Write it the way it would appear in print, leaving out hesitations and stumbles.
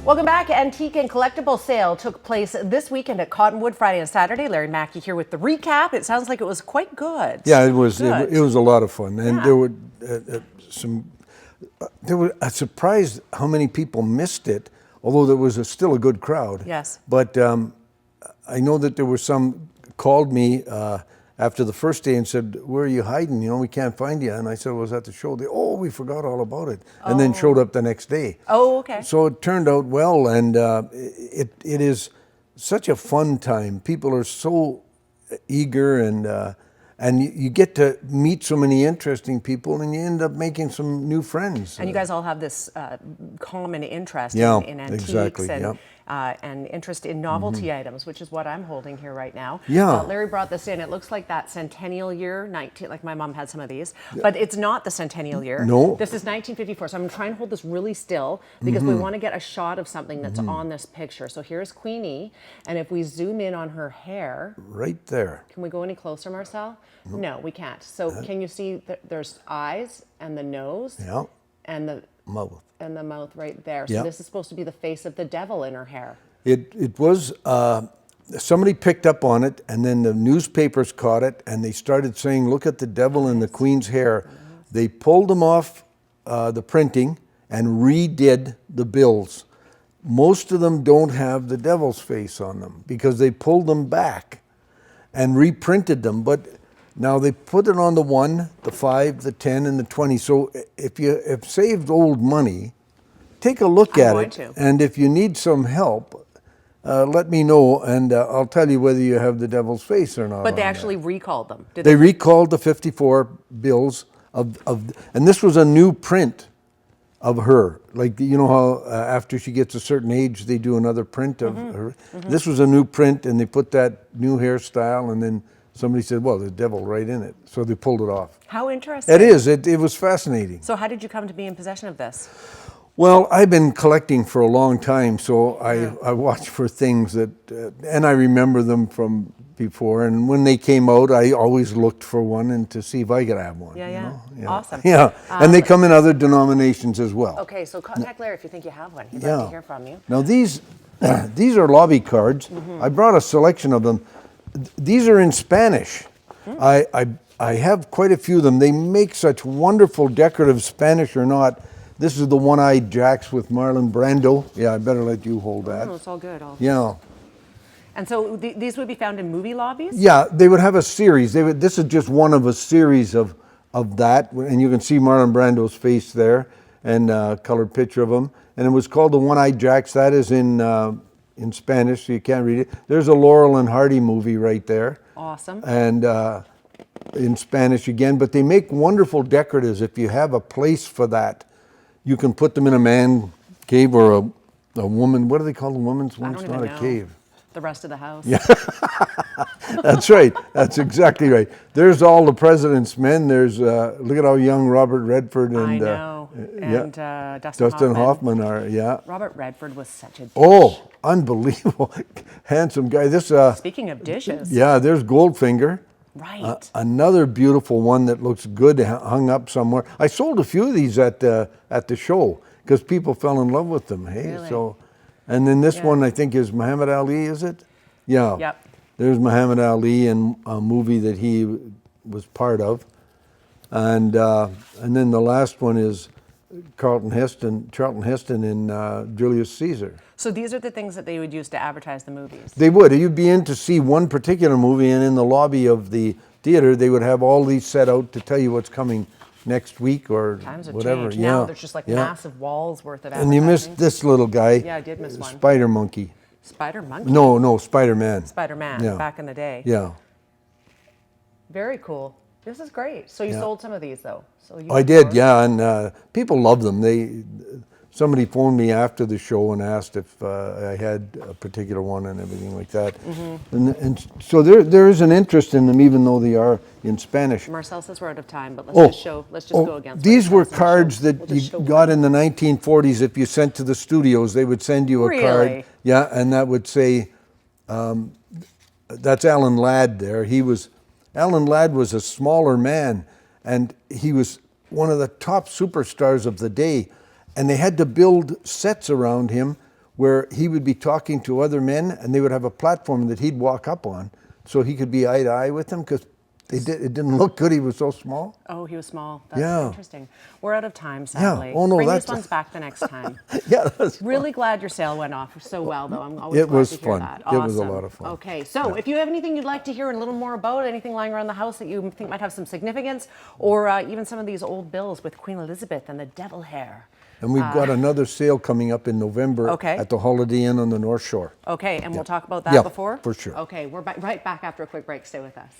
Welcome back. Antique and collectible sale took place this weekend at Cottonwood Friday and Saturday. Larry Maki here with the recap. It sounds like it was quite good. Yeah, it was. It was a lot of fun, and Yeah. there were some. There were. I surprised how many people missed it, although there was still a good crowd. Yes. But I know that there were some called me after the first day and said, "Where are you hiding? You know, we can't find you." And I said, "I was at the show." We forgot all about it, and then showed up the next day. Oh, okay. So it turned out well, and it is such a fun time. People are so eager, and you get to meet so many interesting people, and you end up making some new friends. And you guys all have this common interest Yeah, in antiques exactly, and, yeah. And interest in novelty items, which is what I'm holding here right now. Yeah. Larry brought this in. It looks like that centennial year, like my mom had some of these, but it's not the centennial year. No. This is 1954, so I'm trying to hold this really still because we want to get a shot of something that's on this picture. So here's Queenie, and if we zoom in on her hair. Right there. Can we go any closer, Marcel? No, we can't. So can you see that there's eyes and the nose? Yeah. And the Mouth. and the mouth right there. So Yeah. this is supposed to be the face of the devil in her hair. It was, somebody picked up on it, and then the newspapers caught it, and they started saying, "Look at the devil in the Queen's hair." They pulled them off the printing and redid the bills. Most of them don't have the devil's face on them because they pulled them back and reprinted them. But now they put it on the 1, the 5, the 10, and the 20. So if you have saved old money, take a look at it. And if you need some help, let me know, and I'll tell you whether you have the devil's face or not. But they actually recalled them. Did They recalled the 54 bills and this was a new print of her. Like, you know how after she gets a certain age, they do another print of her. This was a new print, and they put that new hairstyle, and then somebody said, "Well, there's devil right in it." So they pulled it off. How interesting. It is. It was fascinating. So how did you come to be in possession of this? Well, I've been collecting for a long time, so I watch for things that, and I remember them from before. And when they came out, I always looked for one and to see if I could have one. Yeah, you yeah. know? Yeah. Awesome. Yeah, and they come in other denominations as well. Okay, so contact Larry if you think you have one. He'd love to hear from you. Now these are lobby cards. I brought a selection of them. These are in Spanish. I have quite a few of them. They make such wonderful decorative, Spanish or not. This is the one-eyed jacks with Marlon Brando. Yeah, I better let you hold that. Oh, it's all good. Yeah. And so these would be found in movie lobbies? Yeah, they would have a series. This is just one of a series of that, and you can see Marlon Brando's face there, and a colored picture of him. And it was called the One-Eyed Jacks. That is in Spanish, so you can't read it. There's a Laurel and Hardy movie right there. Awesome. And in Spanish again, but they make wonderful decoratives. If you have a place for that, you can put them in a man cave or a woman. What do they call the woman's one? I don't It's even not know. a cave. The rest of the house. Yeah, that's right. That's exactly right. There's all the president's men. There's look at how young Robert Redford and I know. And Dustin Hoffman are. Yeah. Robert Redford was such a dish. Oh, unbelievable, handsome guy. This. Speaking of dishes. Yeah, there's Goldfinger. Right. Another beautiful one that looks good hung up somewhere. I sold a few of these at the show because people fell in love with them. Hey, Really? so, and then this one I think is Muhammad Ali. Is it? Yeah. Yep. There's Muhammad Ali in a movie that he was part of, and then the last one is Charlton Heston in Julius Caesar. So these are the things that they would use to advertise the movies. They would. You'd be in to see one particular movie, and in the lobby of the theater, they would have all these set out to tell you what's coming next week or Times have whatever. changed. Yeah. Now there's just like massive walls worth of advertising. And you missed this little guy. Yeah, I did miss one. Spider Monkey. Spider Monkey? No, Spider-Man. Spider-Man, Yeah. back in the day. Yeah. Very cool. This is great. So you sold some of these though. So you I did, yeah, and people love them. Somebody phoned me after the show and asked if I had a particular one and everything like that. And so there is an interest in them, even though they are in Spanish. Marcel says we're out of time, but let's just go against these what were it says on the cards show. that We'll just show you got one. in the 1940s. If you sent to the studios, they would send you a card. Really? Yeah, and that would say, that's Alan Ladd there. Alan Ladd was a smaller man, and he was one of the top superstars of the day. And they had to build sets around him where he would be talking to other men, and they would have a platform that he'd walk up on, so he could be eye to eye with them, because it didn't look good. He was so small. Oh, he was small. That's Yeah. interesting. We're out of time, sadly. Oh, no, Bring that's these ones back the next time. Yeah, that's Really glad your sale went off so well, though. I'm always It glad was to hear fun. that. It was a Awesome. lot of fun. Okay, so if you have anything you'd like to hear a little more about, anything lying around the house that you think might have some significance, or even some of these old bills with Queen Elizabeth and the devil hair. And we've got another sale coming up in November Okay. at the Holiday Inn on the North Shore. Okay, and we'll talk about that Yeah, before? for sure. Okay, we're right back after a quick break. Stay with us.